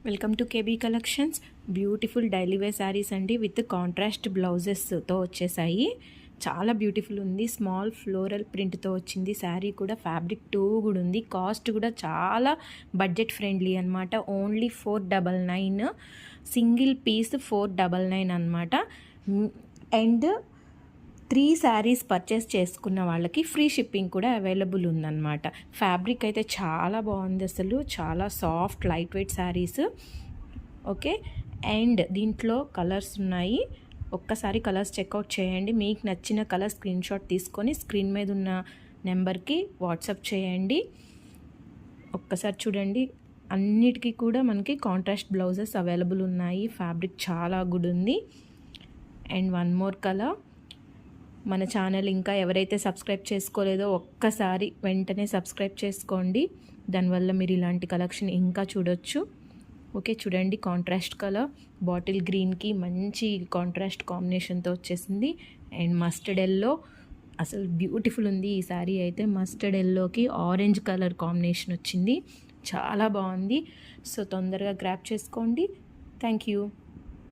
Welcome to KB collections. Beautiful daily wear sarees అండి with contrast బ్లౌజెస్తో వచ్చేసాయి. చాలా beautiful ఉంది. స్మాల్ ఫ్లోరల్ ప్రింట్తో వచ్చింది. శారీ కూడా ఫ్యాబ్రిక్ కూడా ఉంది. కాస్ట్ కూడా చాలా బడ్జెట్ ఫ్రెండ్లీ అనమాట. ఓన్లీ 499, సింగిల్ పీస్ 499 అనమాట. అండ్ 3 శారీస్ పర్చేస్ చేసుకున్న వాళ్ళకి ఫ్రీ షిప్పింగ్ కూడా అవైలబుల్ ఉందన్నమాట. ఫ్యాబ్రిక్ అయితే చాలా బాగుంది, అసలు చాలా soft light weight saris. Okay, and దీంట్లో కలర్స్ ఉన్నాయి. ఒక్కసారి కలర్స్ చెక్అవుట్ చేయండి. మీకు నచ్చిన కలర్ స్క్రీన్ షాట్ తీసుకొని స్క్రీన్ మీద ఉన్న నెంబర్కి వాట్సాప్ చేయండి. ఒక్కసారి చూడండి, అన్నిటికీ కూడా మనకి కాంట్రాస్ట్ బ్లౌజెస్ అవైలబుల్ ఉన్నాయి. ఫ్యాబ్రిక్ చాలా గుడ్ ఉంది. And one more colour. మన ఛానల్ ఇంకా ఎవరైతే సబ్స్క్రైబ్ చేసుకోలేదో ఒక్కసారి వెంటనే సబ్స్క్రైబ్ చేసుకోండి. దానివల్ల మీరు ఇలాంటి కలెక్షన్ ఇంకా చూడొచ్చు. ఓకే, చూడండి, కాంట్రాస్ట్ కలర్ బాటిల్ గ్రీన్కి మంచి కాంట్రాస్ట్ కాంబినేషన్తో వచ్చేసింది. అండ్ మస్టర్డ్ ఎల్లో అసలు బ్యూటిఫుల్ ఉంది. ఈ శారీ అయితే మస్టర్డ్ ఎల్లోకి ఆరెంజ్ కలర్ కాంబినేషన్ వచ్చింది. చాలా బాగుంది. సో తొందరగా గ్రాప్ చేసుకోండి. Thank you.